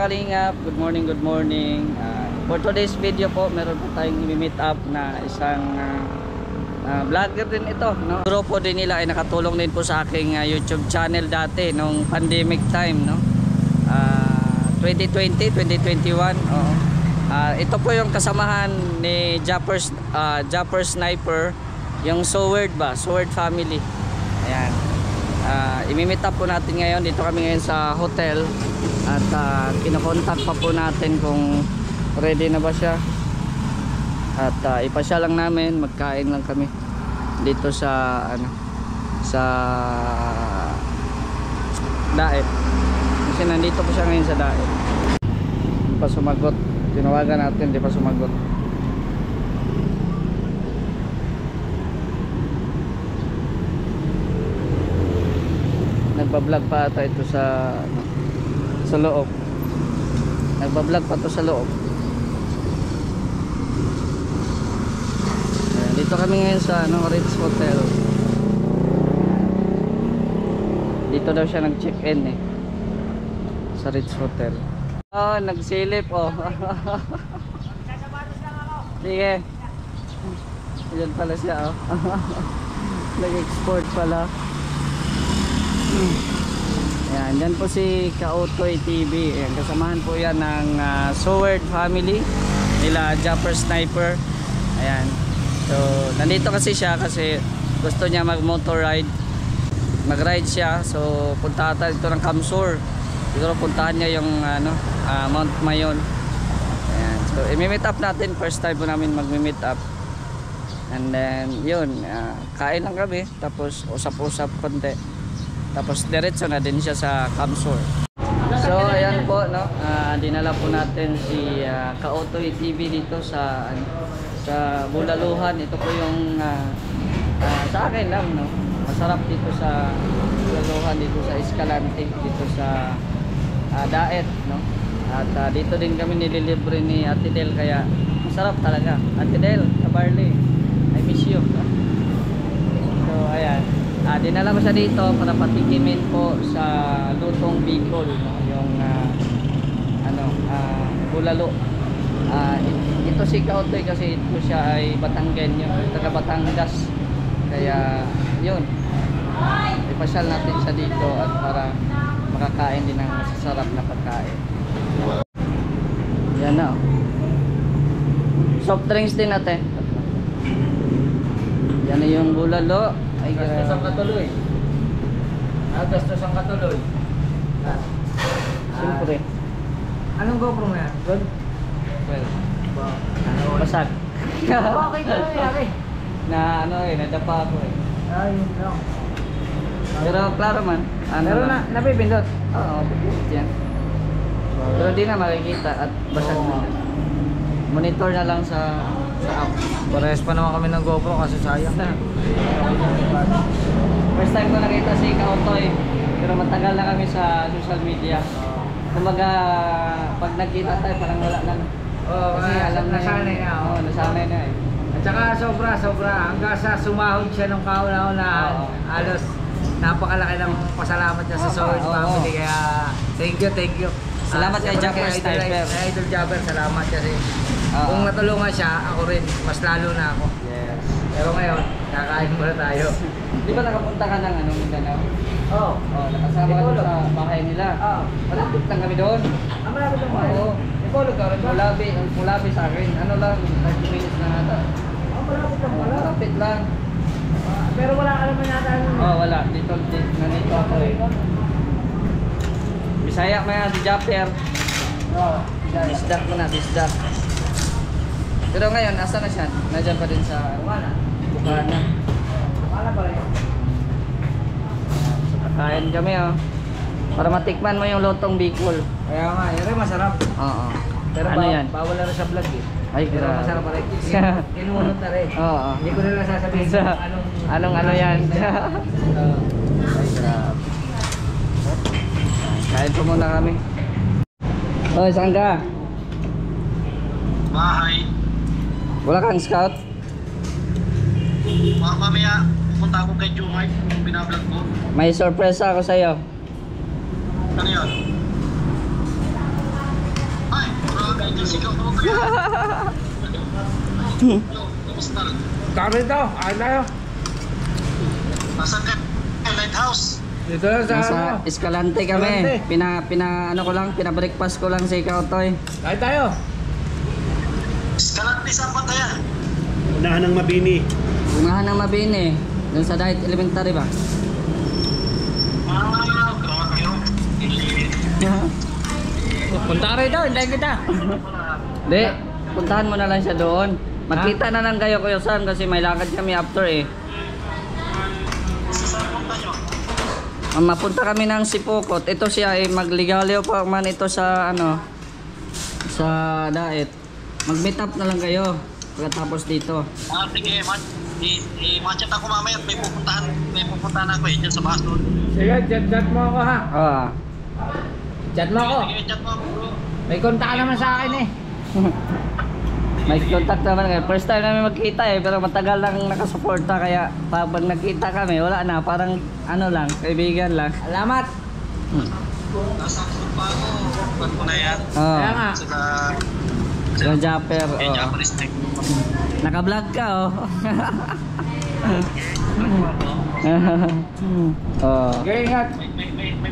Kalingap, good morning, good morning. For today's video po, meron po tayong i-meet up na isang vlogger din ito, no? Grupo din nila ay nakatulong din po sa aking YouTube channel dati nung pandemic time, no? 2020, 2021. Ito po yung kasamahan ni Japper Sniper, yung Sword family. Ayan. I-meet up po natin ngayon. Dito kami ngayon sa hotel at kinokontak pa po natin kung ready na ba siya. At ipasya lang namin, magkain lang kami dito sa sa Daet. Kasi nandito po siya ngayon sa Daet. Hindi pa sumagot. Tinawagan natin, hindi pa sumagot. Nagba-vlog pa ata ito sa loob. Nagba-vlog pa to sa loob. Ayan, dito kami ngayon sa Ritz Hotel. Dito daw siya nag-check-in sa Ritz Hotel. Oh, nagsilip Sige. Diyan pala siya Nag-export pala. Ayan, dyan po si Kaotoy TV. Ayan, kasamahan po yan ng Sword family nila Japper Sniper. Ayan. So, nandito kasi siya kasi gusto niya mag-motor ride. Mag-ride siya. So, punta ata dito ng Kamsur. Siguro puntahan niya yung Mount Mayon. Ayan. So, i-meet up natin. First time po namin mag-meet up. And then, yun. Kain lang kami. Tapos, usap-usap konti. Tapos diretso na din siya sa Kamsur. So ayan po, no. Dinala po natin si Kaotoy TV dito sa Bulaluhan. Ito po yung sa akin lang, no. Masarap dito sa Bulaluhan, dito sa Escalante, dito sa Daet, no. At dito din kami nililibre ni Ate Del, kaya masarap talaga. Ate Del, Kabarley, I miss you. So ayan. Dinala ko siya dito para patikimin po sa lutong Bicol, no? Yung bulalo. Ito si Kaotoy kasi ito siya ay Batanggenyo, taga Batangas. Kaya yun, ipasyal natin siya dito at para makakain din ng masasarap na pagkain. Yan na. Soft drinks din natin. Yan na yung bulalo. Ay, gastos ang katuloy. Gastos ang katuloy. Siyempre. Anong GoPro mo yan? Good? Well, basag. Bakit na nangyari? Nadapa ako Yun lang. Pero klaro man. Pero napipindot? Oo, pipindot yan. Pero di na makikita at basag na. Monitor na lang sa app. Parehas pa naman kami ng GoPro kasi sayang na. First time ko nakita si Kaotoy, pero matagal na kami sa social media. Kumaga, pag nagkita tayo parang wala na. Kasi alam na nasanay na. Oo, nasanay na At saka sobra. Hanggang sa sumahod siya nung kauna-unahan. Halos napakalaki ng pasalamat niya sa Sword family. Kaya thank you. Salamat kay Japper Sniper. Idol Japper, salamat kasi kung natulungan siya, ako rin, mas lalo na ako. Yes. Pero ngayon, kakain muna tayo. Di ba nakapunta ka ng Mindanao? Oo. Nakasama ka doon sa bahay nila. Malapit lang kami doon. Malapit lang tayo. Oo. Ipolog ka rin ba? Mulabi sa akin. Ano lang, 30 minutes na ata. Malapit lang pala. Malapit lang. Pero wala ka naman yata. Wala. Nandito ako Bisaya mo yan si Japper. Bisdak mo na, bisdak. Pero ngayon, asa na siya? Nandiyan pa din sa Bukana. Bukana pa rin. So, kakain kami para matikman mo yung lutong Bicol. Kaya nga, yun rin masarap. Oo. Pero ano yan? bawal na rin sa vlog Ay, pero grabe. masarap pa rin. Inunod na rin. Oo. Hindi ko na sasabihin Anong ano yan? Ay, grabe. Kain po muna kami. Oy, saan ka? Bahay. Wala kang scout? Mamaya, pupunta ako kay Jumay, binablog ko. May surprise ako sa'yo. Ano yun? Sigaw ko kaya. Kamusta? Kami ito, ayun tayo. Nasaan ka? Lighthouse. Dito lang sa Nasa ano. Escalante kami. Escalante. Ano ko lang, pina-breakfast ko lang si Kautoy. Ayun tayo. Escalante sa Pantaya. Unahan ng Mabini. Unahan ng Mabini. Doon sa Diet Elementary ba? Grabe yun. Punta ka rito, hintayin kita. Hindi, puntahan mo na lang siya doon. Magkita na lang kayo Kuya Sam kasi may lakad kami after eh. Saan punta nyo? Mapunta kami ng Sipokot. Ito siya eh, magligaw pa man ito sa ano, sa Diet. Mag-meet up na lang kayo pagkatapos dito. Sige, i-matchat ako mamaya at may pupuntahan ako eh, dyan sa bus doon. Sige, chat mo ako ha. Ah. Chat mo ako. Sige, chat mo ako bro. May kontak ka naman sa akin eh. May contact naman kayo. First time namin magkita eh, pero matagal lang nakasuporta kaya pag nagkita kami, wala na, parang ano lang, kaibigan lang. Salamat. Nasa akin pa ako. Ba't mo na yan? Oh. Kaya nga. Sa Japper, Kay oh. Japanese tech. Naka-vlog ka, oh. Oh. Sige, ingat. May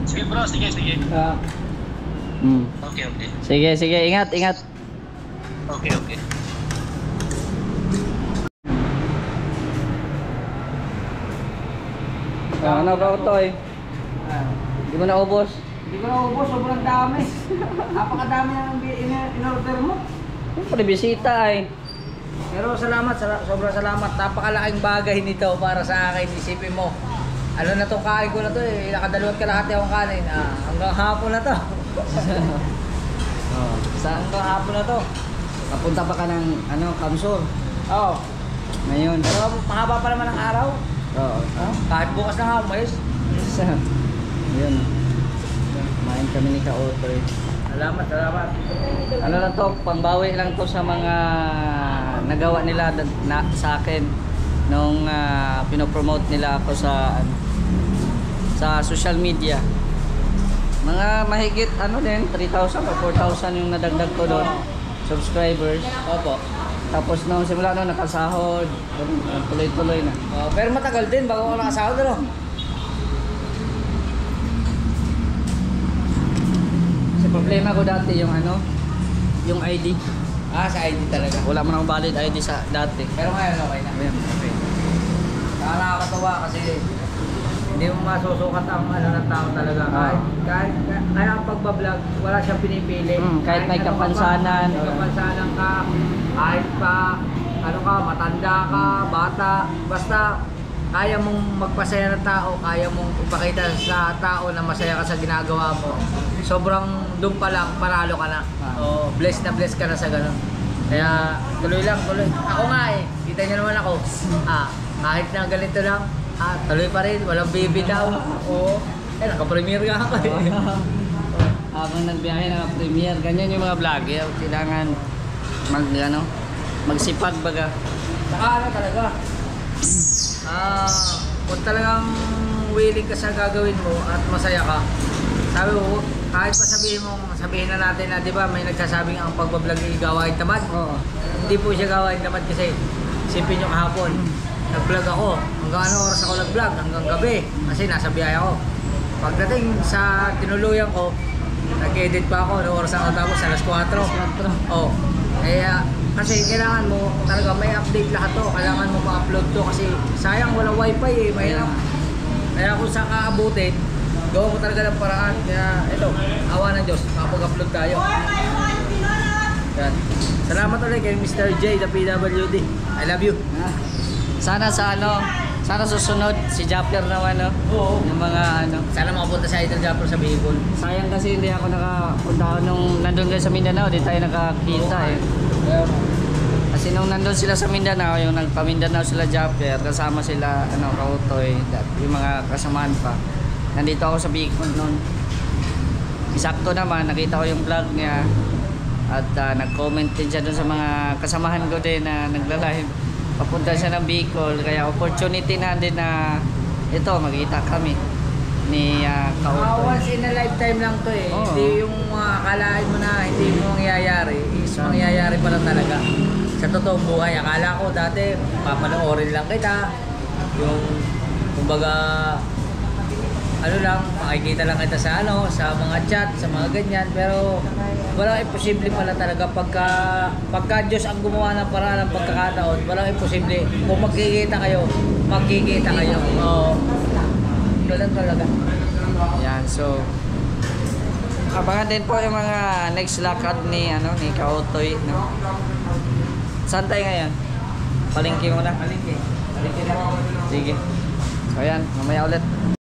sige bro, sige. Okay. Sige, ingat. Okay. Ano ba ito eh? Hindi mo naubos? Hindi ko naubos, sobrang dami. Napakadami ng in-order mo. Siyempre, bisita eh. Pero salamat, sobrang salamat. Napakalaking bagay nito para sa akin. Isipin mo, ano na tong kain ko na to eh. Nakadalawat kalahati akong kanin. Hanggang hapon na to. Oh. Hanggang hapon na to. Kapunta pa ka ng ano, Kamsur. Oo. Ngayon. Pero mahaba pa naman ang araw. Oo. Kahit bukas na nga, umayos. Yun. Main kami ni Kautoy. Salamat. Ano lang to, pangbawi lang to sa mga nagawa nila sa akin nung pinopromote nila ako sa social media. Mga mahigit ano din, 3,000 o 4,000 yung nadagdag ko doon. Subscribers. Opo. Tapos nung simula nung nakasahod, tuloy-tuloy na. Pero matagal din bago ako nakasahod, ano? Kasi problema ko dati yung ano, yung ID. Sa ID talaga. Wala mo nang valid ID sa dati. Pero ngayon okay na. Okay. Saka nakakatawa kasi hindi mo masusukat ang ano ng tao talaga. Kahit ang pagbablog, wala siyang pinipili. Kahit may kapansanan. May kapansanan ka, kahit pa ano ka, matanda ka, bata, basta kaya mong magpasaya ng tao, kaya mong ipakita sa tao na masaya ka sa ginagawa mo. Sobrang doon pa lang, paralo ka na. O, blessed na blessed ka na sa ganun. Kaya tuloy lang, tuloy. Ako nga eh, kita niyo naman ako. Kahit na ganito lang, tuloy pa rin, walang baby daw. Oo. Naka-premiere nga ako eh. Habang nagbiyahe ng premiere, ganyan yung mga vlogger. Kailangan magsipag baga. Saka ano talaga, kung talagang willing ka sa gagawin mo at masaya ka, sabi mo, kahit pa sabihin na natin na, di ba, may nagsasabing ang pagbablog ay gawain tamad. Oo. Hindi po siya gawain tamad kasi isipin nyo kahapon, nag-vlog ako. Hanggang ano oras ako nag-vlog? Hanggang gabi. Kasi nasa biyahe ako. Pagdating sa tinuluyan ko, nag-edit pa ako. Noong oras ako tapos, alas 4. Oh. Kaya, kasi kailangan mo talaga may update lahat to. Kailangan mo ma-upload to kasi sayang walang wifi eh. Mahirap. Kaya kung saan ka abutin, gawa mo talaga ng paraan. Kaya ito, awa ng Diyos, makapag-upload tayo. Yan. Salamat ulit kay Mr. J, the PWD. I love you. Sana susunod si Japper naman, no? Oo. Yung mga ano. Sana makapunta sa Idol Japper sa Bicol. Sayang kasi hindi ako nakapunta nung nandun kayo sa Mindanao, di tayo nakakita eh. Kasi nung nandun sila sa Mindanao, yung nagpa-Mindanao sila Japper, kasama sila Kautoy, yung mga kasamaan pa. Nandito ako sa Bicol noon. Isakto naman, nakita ko yung vlog niya at nag-comment din siya dun sa mga kasamahan ko din na nagla-live. Papunta siya ng Bicol, kaya opportunity na din na ito, magkita kami ni Kautoy. Once in a lifetime lang to eh. Oo. Hindi yung akalain mo na hindi mo mangyayari. Sa- mangyayari pala talaga. Sa totoong buhay, akala ko dati, papanoorin lang kita. Yung, kumbaga, ano lang, makikita lang kita sa ano, sa mga chat, sa mga ganyan. Pero, walang imposible pala talaga pagka Diyos ang gumawa ng paraan ng pagkakataon, walang imposible. Kung magkikita kayo, magkikita kayo. Oo. Ganun talaga. Yan, so abangan din po yung mga next lakad ni Kautoy, no. Saan tayo ngayon? Palengke muna. Palengke. Sige. So ayan, mamaya ulit.